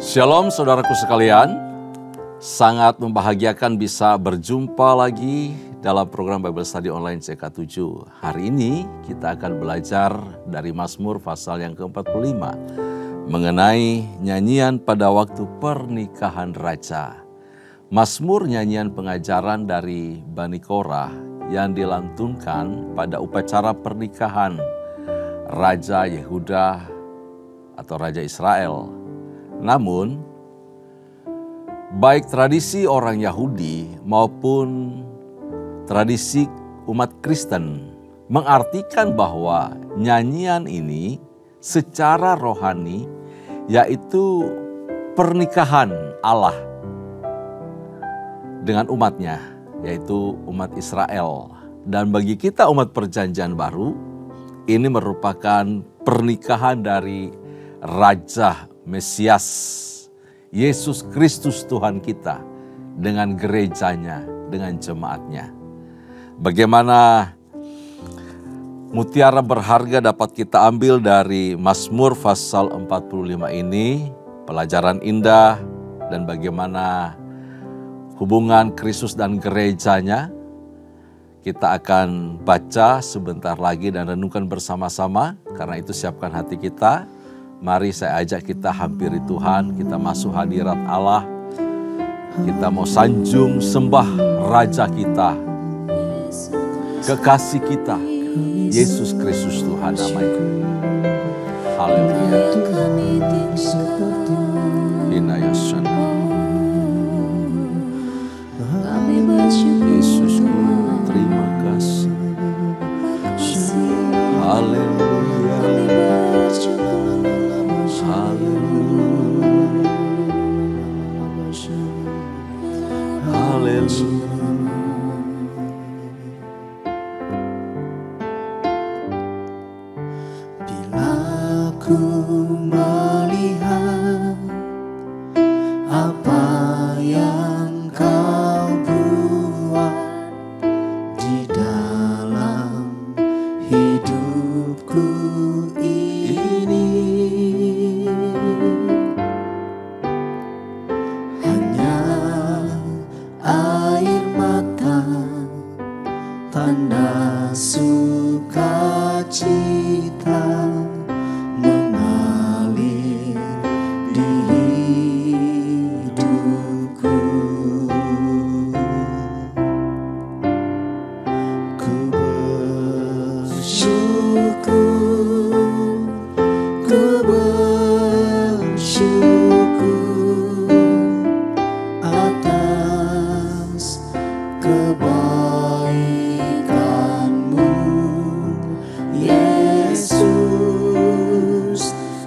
Shalom saudaraku sekalian, sangat membahagiakan bisa berjumpa lagi dalam program Bible Study Online CK7. Hari ini kita akan belajar dari Mazmur pasal yang ke-45 mengenai nyanyian pada waktu pernikahan raja. Mazmur nyanyian pengajaran dari Bani Korah yang dilantunkan pada upacara pernikahan Raja Yehuda atau Raja Israel. Namun, baik tradisi orang Yahudi maupun tradisi umat Kristen mengartikan bahwa nyanyian ini secara rohani yaitu pernikahan Allah dengan umatnya, yaitu umat Israel. Dan bagi kita umat perjanjian baru, ini merupakan pernikahan dari Raja Mesias, Yesus Kristus Tuhan kita dengan gerejanya, dengan jemaatnya. Bagaimana mutiara berharga dapat kita ambil dari Mazmur pasal 45 ini, pelajaran indah dan bagaimana hubungan Kristus dan gerejanya. Kita akan baca sebentar lagi dan renungkan bersama-sama, karena itu siapkan hati kita. Mari saya ajak kita hampiri Tuhan, kita masuk hadirat Allah. Kita mau sanjung sembah Raja kita, kekasih kita, Yesus Kristus Tuhan namanya. Haleluya. Hinayasana. Yesusku, terima kasih. Haleluya. Bila ku melihat apa yang kau buat di dalam hidupku ini, hanya air mata, tanda sukacita mengalir di hidupku. Ku bersyukur, ku bersyukur atas kebaikan-Mu, Yesus.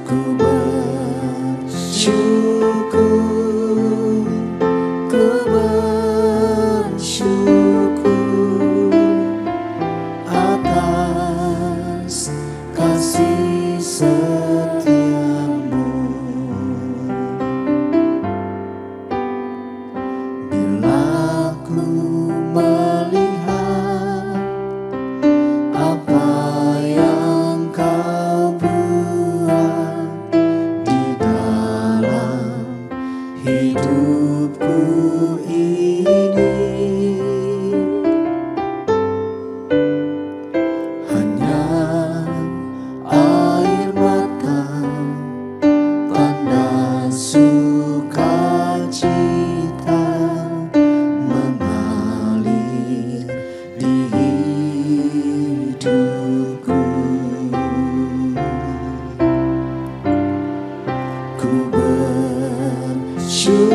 Ku bersyukur, ku bersyukur atas kasih setia-Mu. Bila ku melihat apa yang kau buat di dalam hidupku ini, hanya air mata, tanda sukacita mengalir di hidupku. Ku bersyukur,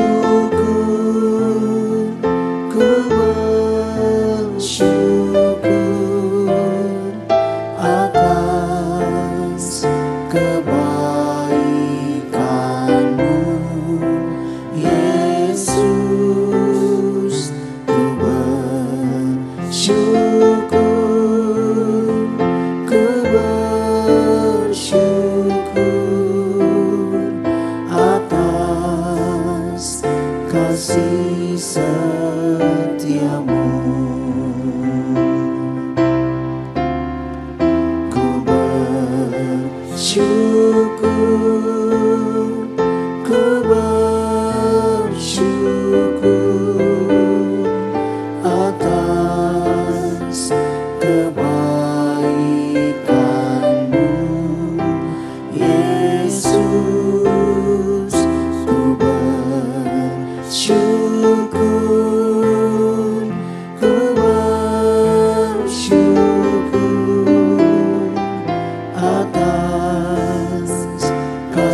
ku bersyukur atas kebaikan-Mu, Yesus. Ku bersyukur, ku bersyukur atas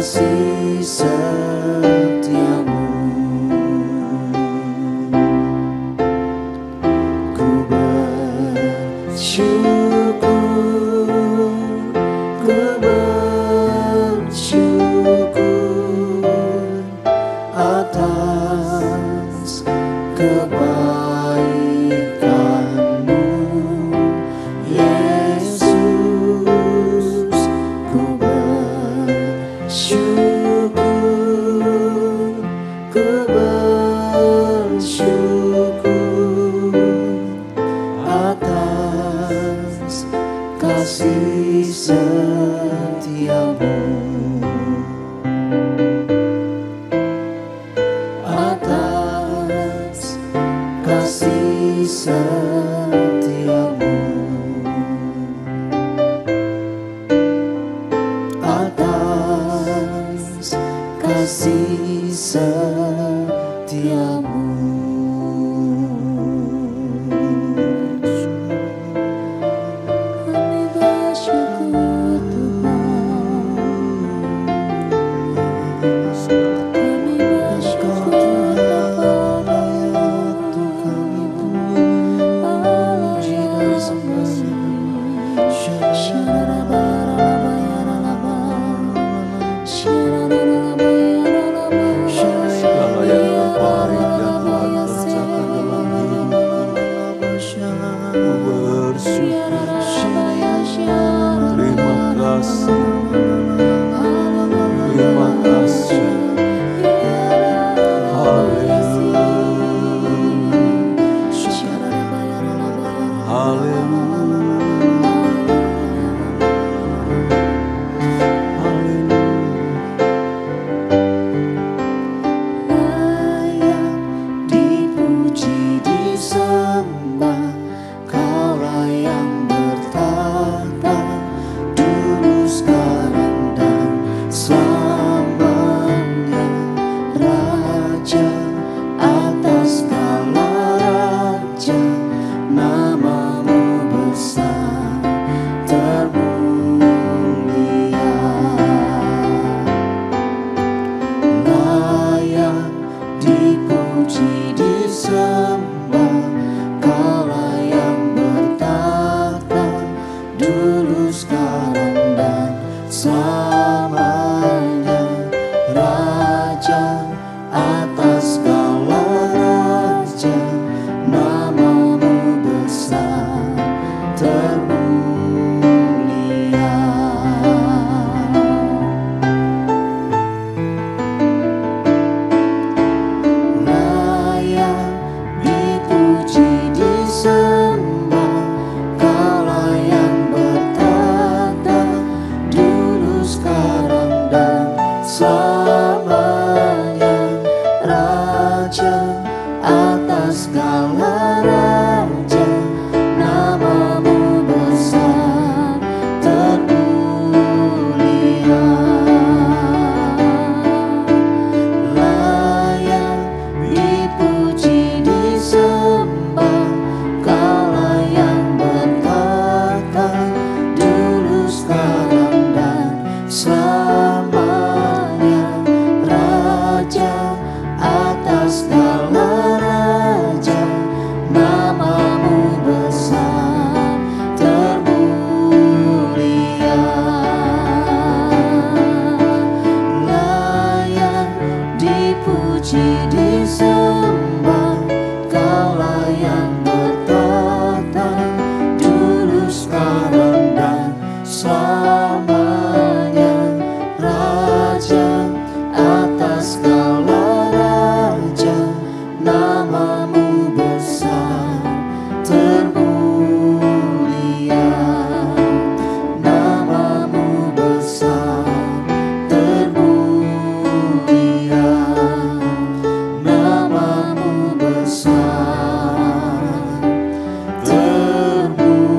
kasih setiamu. Ku bersyukur, ku bersyukur atas kebaikan-Mu, Yesus. Ku bersyukur, ku bersyukur atas kasih setiamu, atas kasih setiamu, atas kasih setiamu. Kami bersyukur Tuhan, kami bersyukur Allah yang Segala yang terbaik yang Tuhan kerjakan dalam hidup ku bersyukur. Terima kasih, terima kasih. Haleluya, haleluya, haleluya. Layak dipuji, disembah, Kaulah yang bertata dulu, sekarang, dan selamanya. Raja atas segala raja, nama-Mu besar termulia. Layak dipuji, disembah, Kaulah yang bertata dulu, sekarang, dan selamanya. Raja atas segala raja, nama-Mu besar termulia. Layak dipuji, disembah, Kaulah yang bertata dulu, sekarang, dan selamanya. Raja atas segala raja, nama-Mu besar termulia. Layak dipuji, disembah, Kaulah yang bertata dulu, sekarang, dan selamanya. Raja atas segala raja, nama-Mu besar termulia. Layak dipuji, disembah, Kaulah yang bertata dulu, sekarang, dan selamanya. Raja atas segala raja, nama-Mu besar termulia. Nama-Mu besar termulia. Nama-Mu besar termulia.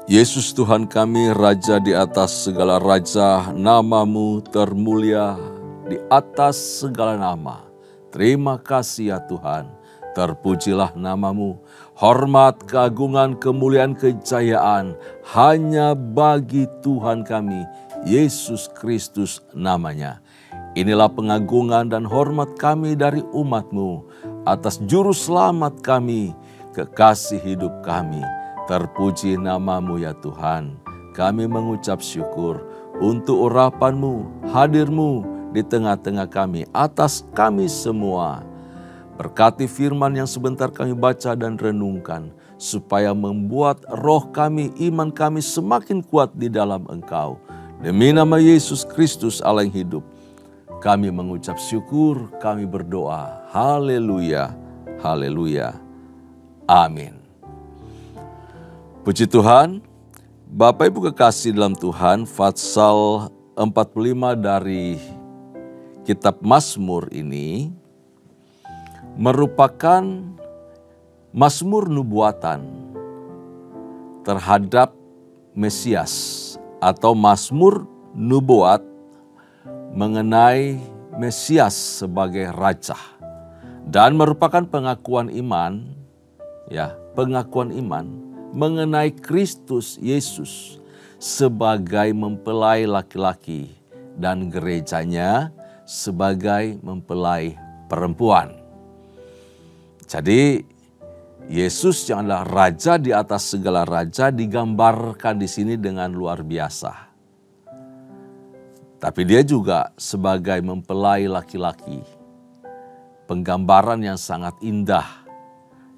Yesus Tuhan kami, Raja di atas segala raja, nama-Mu termulia di atas segala nama. Terima kasih ya Tuhan. Terpujilah namamu, hormat, keagungan, kemuliaan, kejayaan hanya bagi Tuhan kami, Yesus Kristus namanya. Inilah pengagungan dan hormat kami dari umat-Mu atas juru selamat kami, kekasih hidup kami. Terpuji namamu ya Tuhan. Kami mengucap syukur untuk urapan-Mu, hadir-Mu di tengah-tengah kami, atas kami semua. Berkati firman yang sebentar kami baca dan renungkan, supaya membuat roh kami, iman kami semakin kuat di dalam Engkau. Demi nama Yesus Kristus Allah yang hidup, kami mengucap syukur, kami berdoa. Haleluya, haleluya, amin. Puji Tuhan, Bapak Ibu kekasih dalam Tuhan, Fatsal 45 dari kitab Mazmur ini merupakan mazmur nubuatan terhadap Mesias atau mazmur nubuat mengenai Mesias sebagai raja, dan merupakan pengakuan iman mengenai Kristus Yesus sebagai mempelai laki-laki dan gerejanya sebagai mempelai perempuan. Jadi Yesus yang adalah raja di atas segala raja digambarkan di sini dengan luar biasa. Tapi dia juga sebagai mempelai laki-laki. Penggambaran yang sangat indah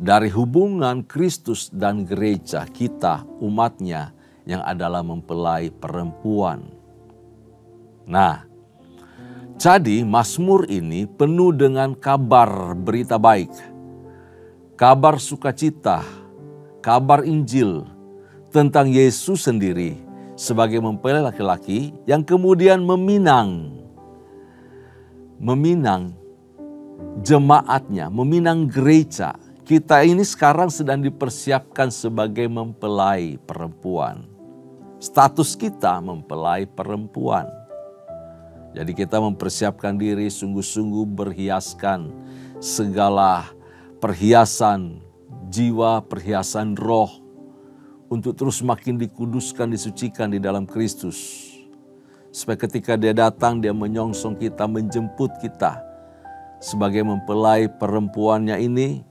dari hubungan Kristus dan gereja kita, umatnya yang adalah mempelai perempuan. Nah, jadi Mazmur ini penuh dengan kabar berita baik, kabar sukacita, kabar Injil tentang Yesus sendiri sebagai mempelai laki-laki yang kemudian meminang jemaatnya, meminang gereja. Kita ini sekarang sedang dipersiapkan sebagai mempelai perempuan. Status kita mempelai perempuan. Jadi kita mempersiapkan diri sungguh-sungguh berhiaskan segala perhiasan jiwa, perhiasan roh, untuk terus makin dikuduskan, disucikan di dalam Kristus. Supaya ketika dia datang, dia menyongsong kita, menjemput kita. Sebagai mempelai perempuannya ini,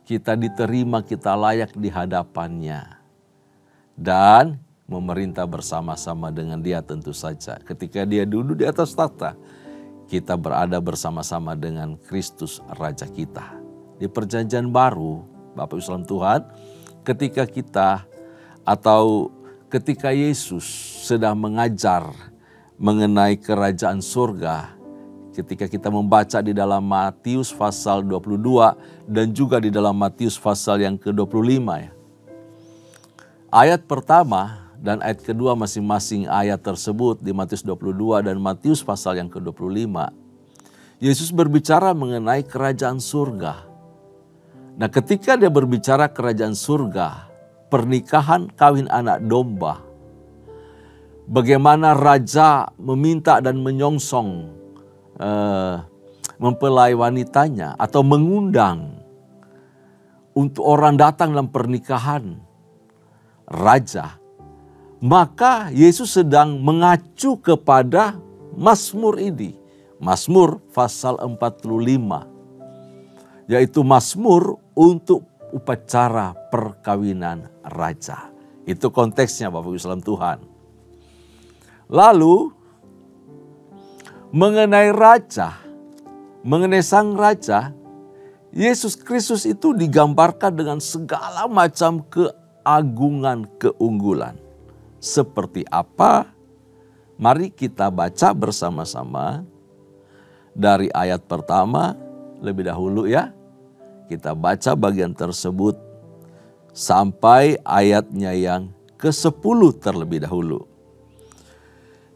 kita diterima, kita layak di hadapannya. Dan memerintah bersama-sama dengan dia tentu saja. Ketika dia duduk di atas tahta, kita berada bersama-sama dengan Kristus Raja kita. Di perjanjian baru, Bapak Ibu saudara Tuhan, ketika Yesus sedang mengajar mengenai kerajaan surga, ketika kita membaca di dalam Matius pasal 22 dan juga di dalam Matius pasal yang ke-25 ya. Ayat pertama dan ayat kedua masing-masing ayat tersebut di Matius 22 dan Matius pasal yang ke-25, Yesus berbicara mengenai kerajaan surga. Nah, ketika dia berbicara kerajaan surga, pernikahan kawin anak domba, bagaimana raja meminta dan menyongsong mempelai wanitanya atau mengundang untuk orang datang dalam pernikahan raja, maka Yesus sedang mengacu kepada Mazmur ini, Mazmur pasal 45, yaitu Mazmur untuk upacara perkawinan raja. Itu konteksnya Bapak Ibu saudara Tuhan. Lalu mengenai raja, mengenai sang raja, Yesus Kristus itu digambarkan dengan segala macam keagungan, keunggulan. Seperti apa? Mari kita baca bersama-sama dari ayat pertama lebih dahulu ya. Kita baca bagian tersebut sampai ayatnya yang ke-10 terlebih dahulu.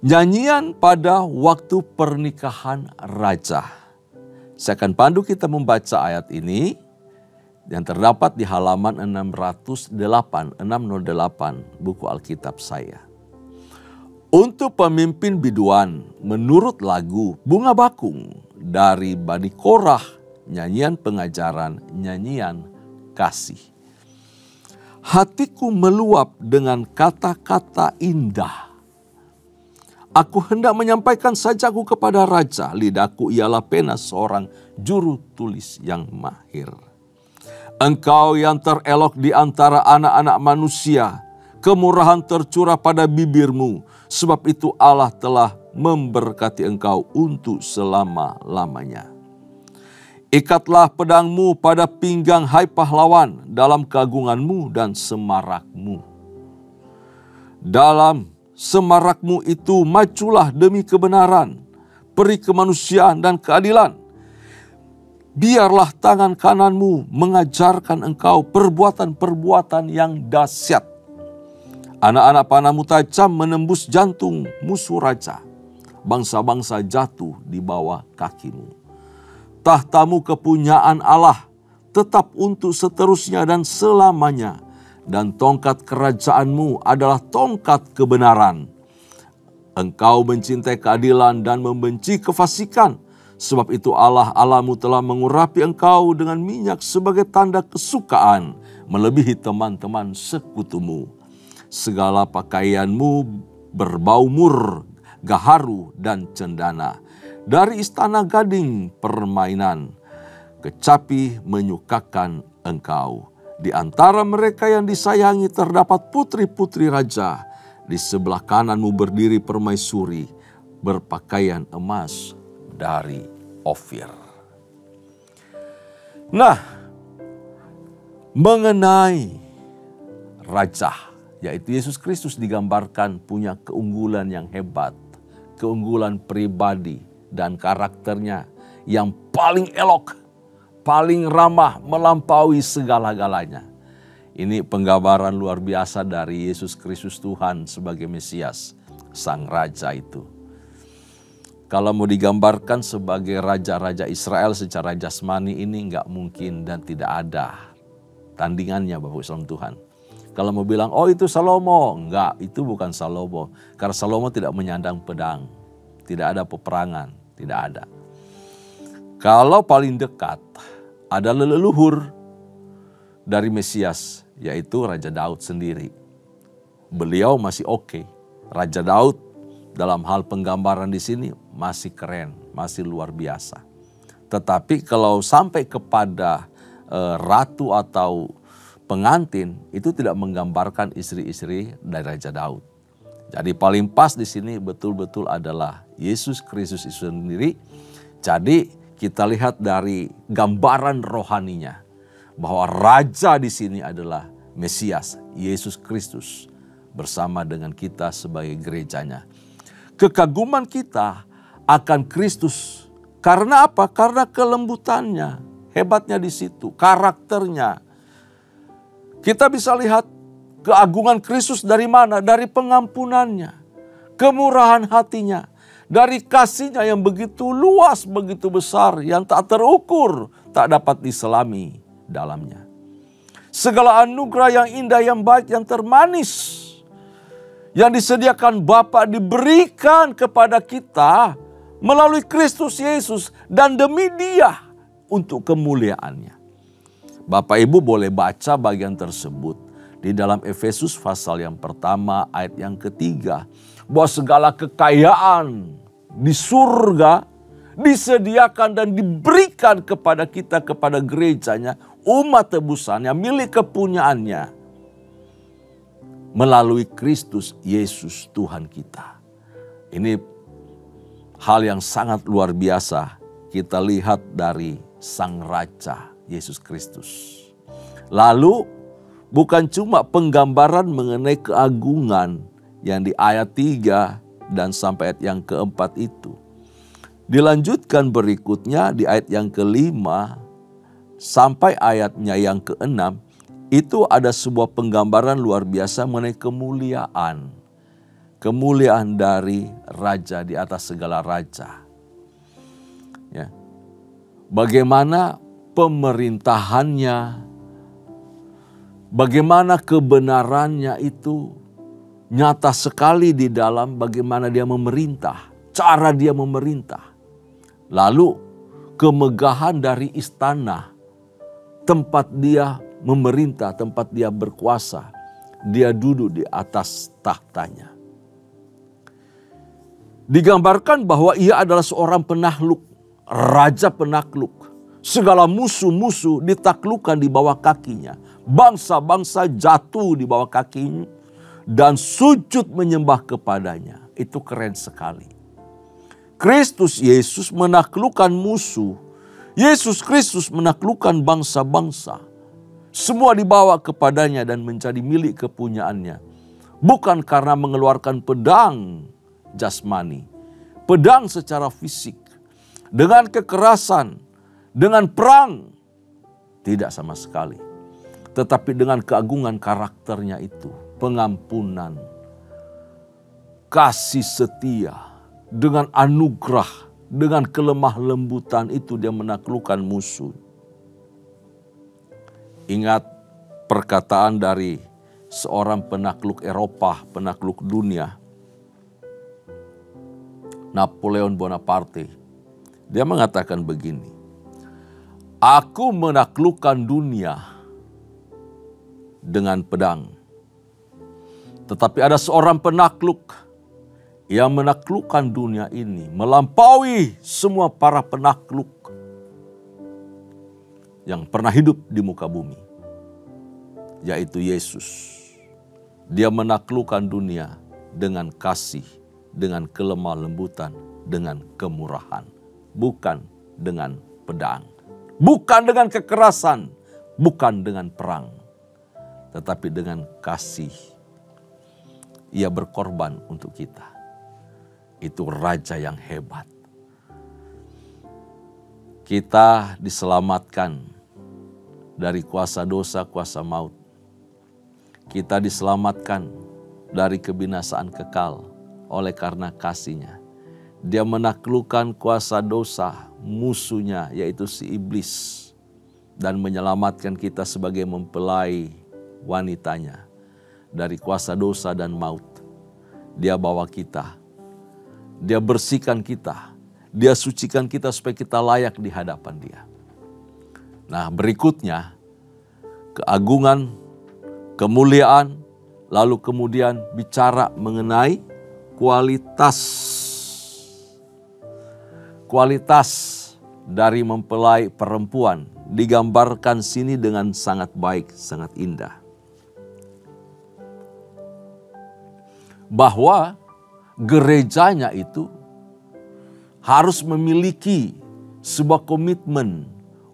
Nyanyian pada waktu pernikahan raja. Saya akan pandu kita membaca ayat ini yang terdapat di halaman 608 buku Alkitab saya. Untuk pemimpin biduan menurut lagu Bunga Bakung dari Bani Korah nyanyian pengajaran, nyanyian kasih. Hatiku meluap dengan kata-kata indah. Aku hendak menyampaikan sajaku kepada raja, lidahku ialah pena seorang juru tulis yang mahir. Engkau yang terelok di antara anak-anak manusia, kemurahan tercurah pada bibirmu, sebab itu Allah telah memberkati engkau untuk selama-lamanya. Ikatlah pedangmu pada pinggang hai pahlawan dalam keagunganmu dan semarakmu. Dalam semarakmu itu majulah demi kebenaran, peri kemanusiaan dan keadilan. Biarlah tangan kananmu mengajarkan engkau perbuatan-perbuatan yang dahsyat. Anak-anak panahmu tajam menembus jantung musuh raja. Bangsa-bangsa jatuh di bawah kakimu. Tahtamu kepunyaan Allah tetap untuk seterusnya dan selamanya. Dan tongkat kerajaanmu adalah tongkat kebenaran. Engkau mencintai keadilan dan membenci kefasikan. Sebab itu Allah Allahmu telah mengurapi engkau dengan minyak sebagai tanda kesukaan, melebihi teman-teman sekutumu. Segala pakaianmu berbau mur, gaharu dan cendana. Dari istana gading permainan, kecapi menyukakan engkau. Di antara mereka yang disayangi terdapat putri-putri raja. Di sebelah kananmu berdiri permaisuri, berpakaian emas dari Ofir. Nah, mengenai raja, yaitu Yesus Kristus digambarkan punya keunggulan yang hebat, keunggulan pribadi dan karakternya yang paling elok, paling ramah, melampaui segala-galanya. Ini penggambaran luar biasa dari Yesus Kristus Tuhan sebagai Mesias, Sang Raja itu. Kalau mau digambarkan sebagai raja-raja Israel secara jasmani ini nggak mungkin dan tidak ada tandingannya Bapak Islam Tuhan. Kalau mau bilang, oh itu Salomo, enggak, itu bukan Salomo. Karena Salomo tidak menyandang pedang, tidak ada peperangan, tidak ada. Kalau paling dekat ada leluhur dari Mesias, yaitu Raja Daud sendiri. Beliau masih oke. Raja Daud dalam hal penggambaran di sini masih keren, masih luar biasa. Tetapi kalau sampai kepada ratu atau pengantin, itu tidak menggambarkan istri-istri dari Raja Daud. Jadi paling pas di sini betul-betul adalah Yesus Kristus itu sendiri. Jadi kita lihat dari gambaran rohaninya bahwa raja di sini adalah Mesias, Yesus Kristus bersama dengan kita sebagai gerejanya. Kekaguman kita akan Kristus karena apa? Karena kelembutannya, hebatnya di situ, karakternya. Kita bisa lihat keagungan Kristus dari mana? Dari pengampunannya, kemurahan hatinya, dari kasihnya yang begitu luas, begitu besar, yang tak terukur, tak dapat diselami dalamnya. Segala anugerah yang indah, yang baik, yang termanis, yang disediakan Bapa diberikan kepada kita melalui Kristus Yesus dan demi Dia untuk kemuliaannya. Bapak Ibu boleh baca bagian tersebut di dalam Efesus pasal yang pertama ayat yang ketiga. Bahwa segala kekayaan di surga disediakan dan diberikan kepada kita, kepada gerejanya, umat tebusannya, milik kepunyaannya. Melalui Kristus Yesus Tuhan kita. Ini hal yang sangat luar biasa kita lihat dari Sang Raja Yesus Kristus. Lalu bukan cuma penggambaran mengenai keagungan yang di ayat 3 dan sampai ayat yang keempat itu. Dilanjutkan berikutnya di ayat yang kelima sampai ayatnya yang keenam. Itu ada sebuah penggambaran luar biasa mengenai kemuliaan. Kemuliaan dari Raja di atas segala raja. Ya. Bagaimana pemerintahannya, bagaimana kebenarannya itu nyata sekali di dalam bagaimana dia memerintah, cara dia memerintah. Lalu kemegahan dari istana, tempat dia memerintah, tempat dia berkuasa. Dia duduk di atas tahtanya. Digambarkan bahwa ia adalah seorang penakluk, raja penakluk. Segala musuh-musuh ditaklukkan di bawah kakinya. Bangsa-bangsa jatuh di bawah kakinya dan sujud menyembah kepadanya. Itu keren sekali. Kristus Yesus menaklukkan musuh. Yesus Kristus menaklukkan bangsa-bangsa. Semua dibawa kepadanya dan menjadi milik kepunyaannya. Bukan karena mengeluarkan pedang jasmani, pedang secara fisik, dengan kekerasan, dengan perang. Tidak sama sekali. Tetapi dengan keagungan karakternya itu, pengampunan, kasih setia, dengan anugerah, dengan kelemah lembutan itu dia menaklukkan musuh. Ingat perkataan dari seorang penakluk Eropa, penakluk dunia, Napoleon Bonaparte. Dia mengatakan begini, "Aku menaklukkan dunia dengan pedang. Tetapi ada seorang penakluk yang menaklukkan dunia ini melampaui semua para penakluk yang pernah hidup di muka bumi, yaitu Yesus. Dia menaklukkan dunia dengan kasih, dengan kelemah lembutan, dengan kemurahan, bukan dengan pedang, bukan dengan kekerasan, bukan dengan perang, tetapi dengan kasih. Ia berkorban untuk kita. Itu raja yang hebat. Kita diselamatkan dari kuasa dosa, kuasa maut. Kita diselamatkan dari kebinasaan kekal oleh karena kasih-Nya. Dia menaklukkan kuasa dosa, musuhnya yaitu si iblis, dan menyelamatkan kita sebagai mempelai wanitanya dari kuasa dosa dan maut. Dia bawa kita. Dia bersihkan kita, dia sucikan kita supaya kita layak di hadapan dia. Nah, berikutnya keagungan, kemuliaan, lalu kemudian bicara mengenai kualitas. Kualitas dari mempelai perempuan digambarkan sini dengan sangat baik, sangat indah. Bahwa gerejanya itu harus memiliki sebuah komitmen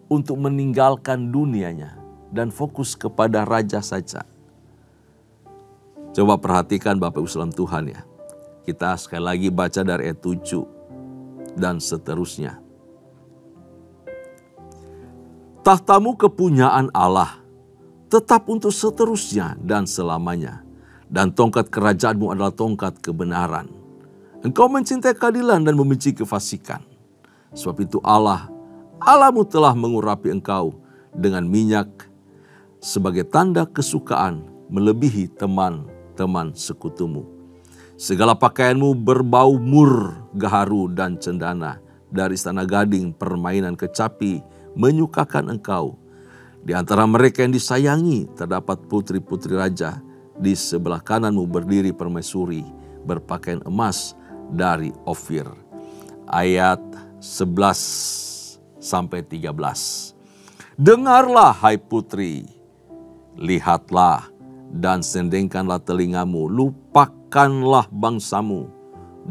untuk meninggalkan dunianya dan fokus kepada raja saja. Coba perhatikan Bapak Ibu saudara Tuhan ya. Kita sekali lagi baca dari ayat 7 dan seterusnya. Tahtamu kepunyaan Allah tetap untuk seterusnya dan selamanya. Dan tongkat kerajaanmu adalah tongkat kebenaran. Engkau mencintai keadilan dan membenci kefasikan. Sebab itu Allahmu telah mengurapi engkau dengan minyak sebagai tanda kesukaan melebihi teman-teman sekutumu. Segala pakaianmu berbau mur, gaharu dan cendana. Dari istana gading permainan kecapi menyukakan engkau. Di antara mereka yang disayangi terdapat putri-putri raja. Di sebelah kananmu berdiri permaisuri berpakaian emas dari Ofir. Ayat 11 sampai 13. Dengarlah hai putri, lihatlah dan sendengkanlah telingamu, lupakanlah bangsamu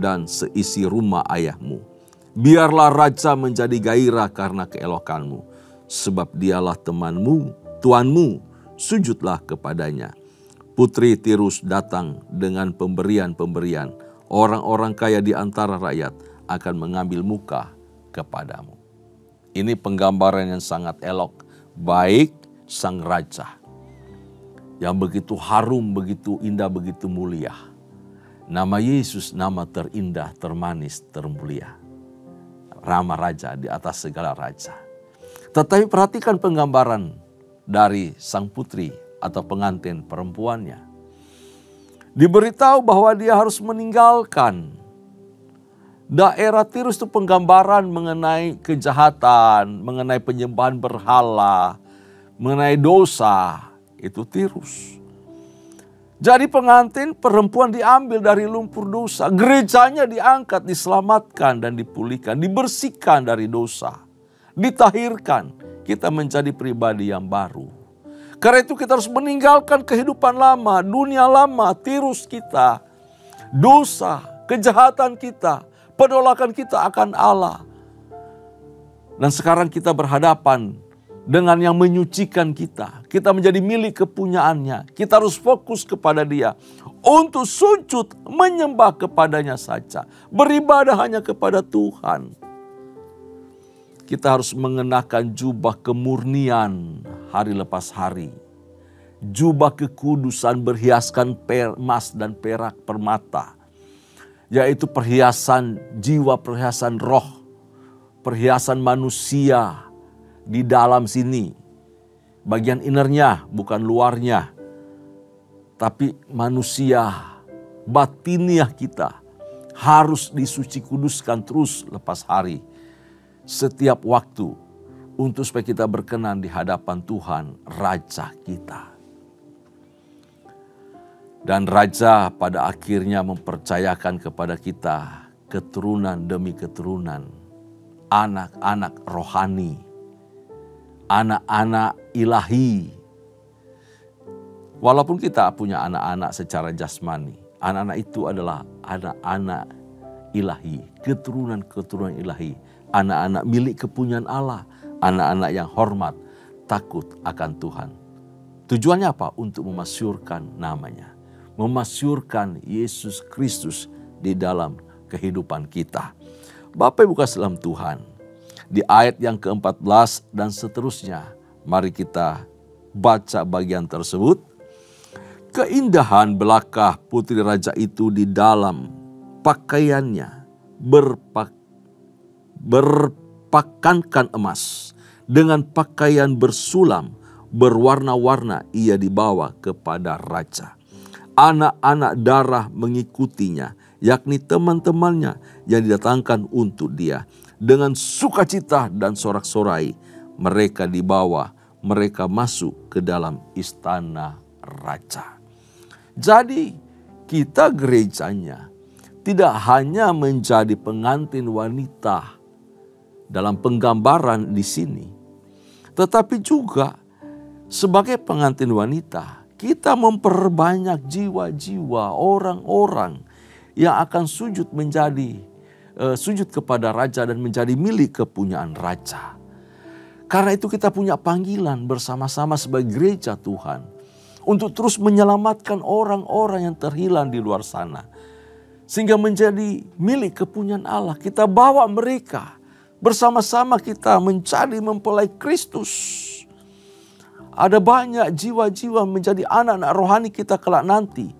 dan seisi rumah ayahmu. Biarlah raja menjadi gairah karena keelokanmu, sebab dialah temanmu, tuanmu, sujudlah kepadanya. Putri Tirus datang dengan pemberian-pemberian. Orang-orang kaya di antara rakyat akan mengambil muka kepadamu. Ini penggambaran yang sangat elok. Baik sang raja yang begitu harum, begitu indah, begitu mulia. Nama Yesus nama terindah, termanis, termulia. Rama raja di atas segala raja. Tetapi perhatikan penggambaran dari sang putri atau pengantin perempuannya. Diberitahu bahwa dia harus meninggalkan Daerah Tirus itu penggambaran mengenai kejahatan, mengenai penyembahan berhala, mengenai dosa. Itu Tirus. Jadi pengantin perempuan diambil dari lumpur dosa. Gerejanya diangkat, diselamatkan dan dipulihkan. Dibersihkan dari dosa. Ditahirkan. Kita menjadi pribadi yang baru. Karena itu kita harus meninggalkan kehidupan lama, dunia lama, Tirus kita. Dosa, kejahatan kita, penolakan kita akan Allah. Dan sekarang kita berhadapan dengan yang menyucikan kita. Kita menjadi milik kepunyaannya. Kita harus fokus kepada Dia. Untuk sujud menyembah kepadanya saja. Beribadah hanya kepada Tuhan. Kita harus mengenakan jubah kemurnian hari lepas hari. Jubah kekudusan berhiaskan emas dan perak permata. Yaitu perhiasan jiwa, perhiasan roh. Perhiasan manusia di dalam sini. Bagian innernya, bukan luarnya. Tapi manusia, batiniah kita harus disuci kuduskan terus lepas hari. Setiap waktu. Untuk supaya kita berkenan di hadapan Tuhan, Raja kita. Dan Raja pada akhirnya mempercayakan kepada kita keturunan demi keturunan. Anak-anak rohani. Anak-anak ilahi. Walaupun kita punya anak-anak secara jasmani, anak-anak itu adalah anak-anak ilahi, keturunan-keturunan ilahi, anak-anak milik kepunyaan Allah, anak-anak yang hormat, takut akan Tuhan. Tujuannya apa? Untuk memasyurkan namanya, memasyurkan Yesus Kristus di dalam kehidupan kita. Bapak Ibu kasih dalam Tuhan, di ayat yang ke-14 dan seterusnya, mari kita baca bagian tersebut. Keindahan belakang putri raja itu di dalam pakaiannya berpakankan emas. Dengan pakaian bersulam berwarna-warna ia dibawa kepada raja. Anak-anak darah mengikutinya, yakni teman-temannya yang didatangkan untuk dia. Dengan sukacita dan sorak-sorai mereka dibawa, mereka masuk ke dalam istana raja. Jadi kita gerejanya tidak hanya menjadi pengantin wanita dalam penggambaran di sini, tetapi juga sebagai pengantin wanita kita memperbanyak jiwa-jiwa orang-orang yang akan sujud kepada raja dan menjadi milik kepunyaan raja. Karena itu kita punya panggilan bersama-sama sebagai gereja Tuhan untuk terus menyelamatkan orang-orang yang terhilang di luar sana. Sehingga menjadi milik kepunyaan Allah. Kita bawa mereka bersama-sama, kita mencari mempelai Kristus. Ada banyak jiwa-jiwa menjadi anak-anak rohani kita kelak nanti.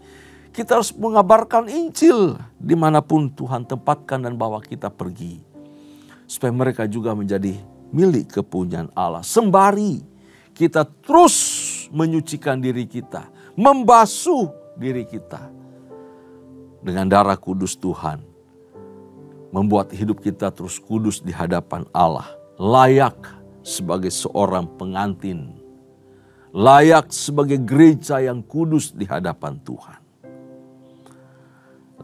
Kita harus mengabarkan Injil dimanapun Tuhan tempatkan dan bawa kita pergi. Supaya mereka juga menjadi milik kepunyaan Allah. Sembari kita terus menyucikan diri kita. Membasuh diri kita. Dengan darah kudus Tuhan. Membuat hidup kita terus kudus di hadapan Allah. Layak sebagai seorang pengantin. Layak sebagai gereja yang kudus di hadapan Tuhan.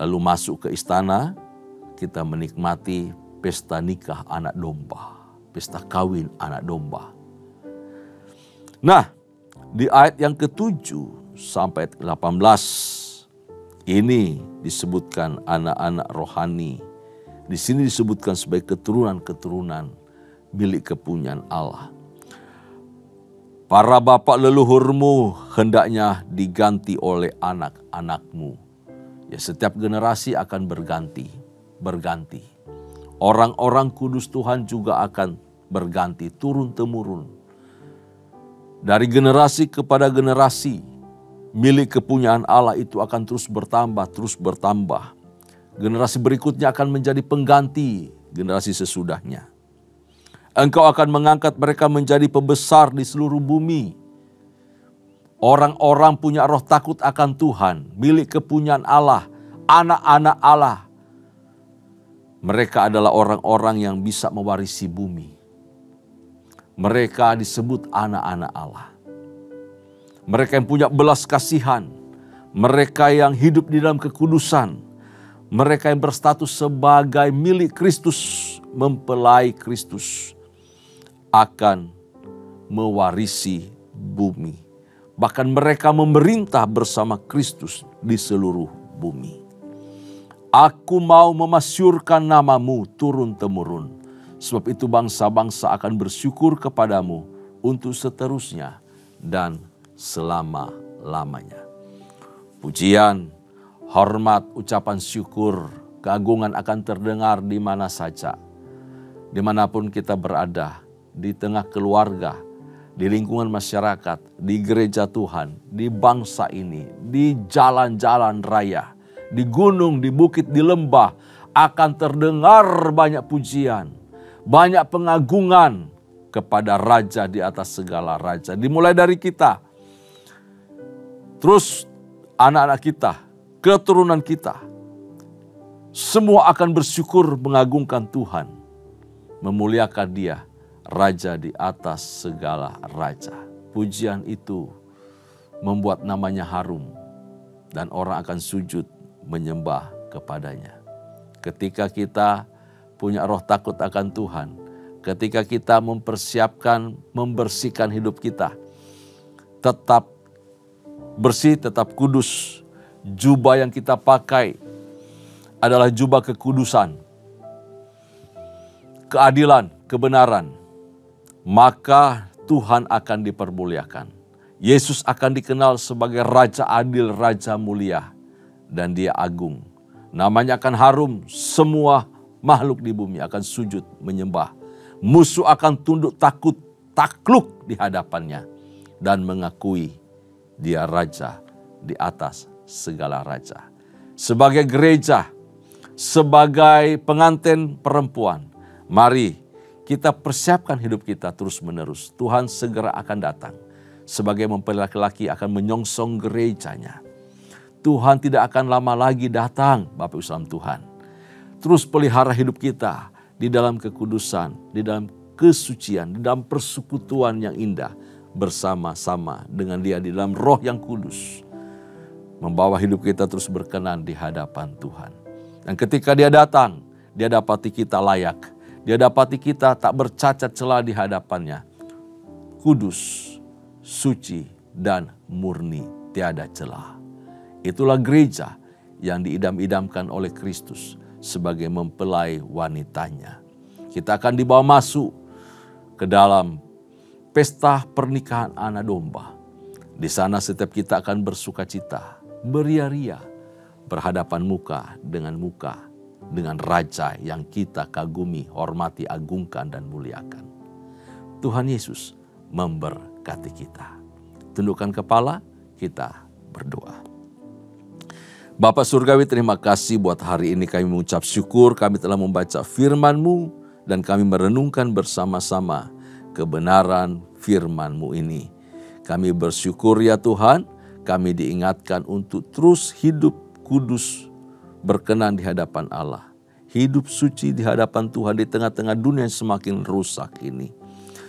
Lalu masuk ke istana, kita menikmati pesta nikah anak domba. Pesta kawin anak domba. Nah, di ayat yang ke-7 sampai 18, ini disebutkan anak-anak rohani. Di sini disebutkan sebagai keturunan-keturunan milik kepunyaan Allah. Para bapak leluhurmu hendaknya diganti oleh anak-anakmu. Ya, setiap generasi akan berganti. Orang-orang kudus Tuhan juga akan berganti, turun-temurun. Dari generasi kepada generasi, milik kepunyaan Allah itu akan terus bertambah. Generasi berikutnya akan menjadi pengganti generasi sesudahnya. Engkau akan mengangkat mereka menjadi pembesar di seluruh bumi. Orang-orang punya roh takut akan Tuhan, milik kepunyaan Allah, anak-anak Allah. Mereka adalah orang-orang yang bisa mewarisi bumi. Mereka disebut anak-anak Allah. Mereka yang punya belas kasihan. Mereka yang hidup di dalam kekudusan. Mereka yang berstatus sebagai milik Kristus, mempelai Kristus, akan mewarisi bumi. Bahkan mereka memerintah bersama Kristus di seluruh bumi. Aku mau memasyurkan namamu turun-temurun. Sebab itu bangsa-bangsa akan bersyukur kepadamu untuk seterusnya dan selama-lamanya. Pujian, hormat, ucapan syukur, keagungan akan terdengar di mana saja. Dimanapun kita berada, di tengah keluarga, di lingkungan masyarakat, di gereja Tuhan, di bangsa ini, di jalan-jalan raya, di gunung, di bukit, di lembah, akan terdengar banyak pujian, banyak pengagungan kepada Raja di atas segala raja. Dimulai dari kita, terus anak-anak kita, keturunan kita, semua akan bersyukur mengagungkan Tuhan, memuliakan Dia, Raja di atas segala raja. Pujian itu membuat namanya harum dan orang akan sujud menyembah kepadanya. Ketika kita punya roh takut akan Tuhan, ketika kita mempersiapkan, membersihkan hidup kita, tetap bersih, tetap kudus. Jubah yang kita pakai adalah jubah kekudusan, keadilan, kebenaran. Maka Tuhan akan dipermuliakan. Yesus akan dikenal sebagai Raja adil, Raja mulia, dan Dia agung. Namanya akan harum, semua makhluk di bumi akan sujud menyembah. Musuh akan tunduk takut, takluk di hadapannya, dan mengakui Dia Raja di atas segala raja. Sebagai gereja, sebagai pengantin perempuan, mari kita persiapkan hidup kita terus menerus. Tuhan segera akan datang. Sebagai mempelai laki-laki akan menyongsong gerejanya. Tuhan tidak akan lama lagi datang, Bapak Ibu saudara Tuhan. Terus pelihara hidup kita di dalam kekudusan, di dalam kesucian, di dalam persekutuan yang indah. Bersama-sama dengan Dia di dalam roh yang kudus. Membawa hidup kita terus berkenan di hadapan Tuhan. Dan ketika Dia datang, Dia dapati kita layak. Dia dapati kita tak bercacat celah di hadapannya. Kudus, suci, dan murni, tiada celah. Itulah gereja yang diidam-idamkan oleh Kristus sebagai mempelai wanitanya. Kita akan dibawa masuk ke dalam pesta pernikahan anak domba. Di sana setiap kita akan bersuka cita, beria-ria, berhadapan muka dengan Raja yang kita kagumi, hormati, agungkan, dan muliakan. Tuhan Yesus memberkati kita. Tundukkan kepala, kita berdoa. Bapa Surgawi, terima kasih buat hari ini kami mengucap syukur. Kami telah membaca firman-Mu dan kami merenungkan bersama-sama kebenaran firman-Mu ini. Kami bersyukur ya Tuhan, kami diingatkan untuk terus hidup kudus, berkenan di hadapan Allah. Hidup suci di hadapan Tuhan di tengah-tengah dunia yang semakin rusak ini.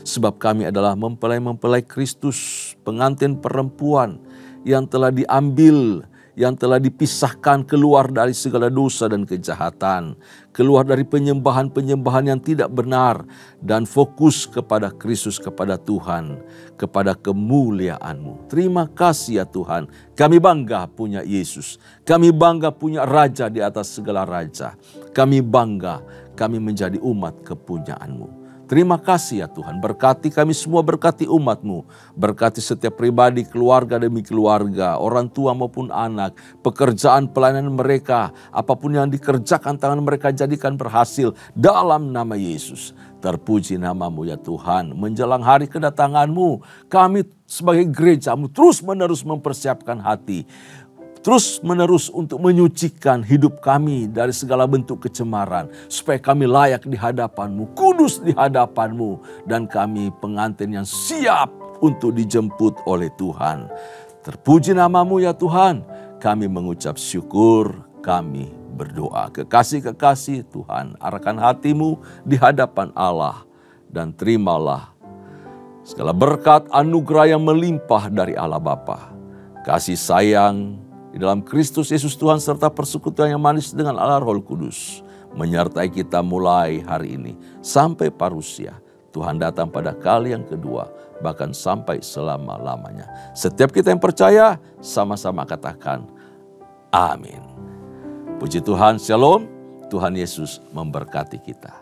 Sebab kami adalah mempelai-mempelai Kristus, pengantin perempuan yang telah diambil, yang telah dipisahkan keluar dari segala dosa dan kejahatan. Keluar dari penyembahan-penyembahan yang tidak benar. Dan fokus kepada Kristus, kepada Tuhan, kepada kemuliaan-Mu. Terima kasih ya Tuhan. Kami bangga punya Yesus. Kami bangga punya Raja di atas segala raja. Kami bangga kami menjadi umat kepunyaan-Mu. Terima kasih ya Tuhan, berkati kami semua, berkati umat-Mu. Berkati setiap pribadi, keluarga demi keluarga, orang tua maupun anak, pekerjaan pelayanan mereka, apapun yang dikerjakan tangan mereka jadikan berhasil dalam nama Yesus. Terpuji nama-Mu ya Tuhan, menjelang hari kedatangan-Mu, kami sebagai gereja-Mu terus menerus mempersiapkan hati. Terus menerus untuk menyucikan hidup kami dari segala bentuk kecemaran. Supaya kami layak di hadapan-Mu, kudus di hadapan-Mu. Dan kami pengantin yang siap untuk dijemput oleh Tuhan. Terpuji nama-Mu ya Tuhan. Kami mengucap syukur, kami berdoa. Kekasih-kekasih Tuhan, arahkan hatimu di hadapan Allah dan terimalah segala berkat anugerah yang melimpah dari Allah Bapa, kasih sayang di dalam Kristus Yesus Tuhan serta persekutuan yang manis dengan Allah Roh Kudus menyertai kita mulai hari ini sampai parusia. Tuhan datang pada kali yang kedua, bahkan sampai selama-lamanya. Setiap kita yang percaya, sama-sama katakan, amin. Puji Tuhan, shalom. Tuhan Yesus memberkati kita.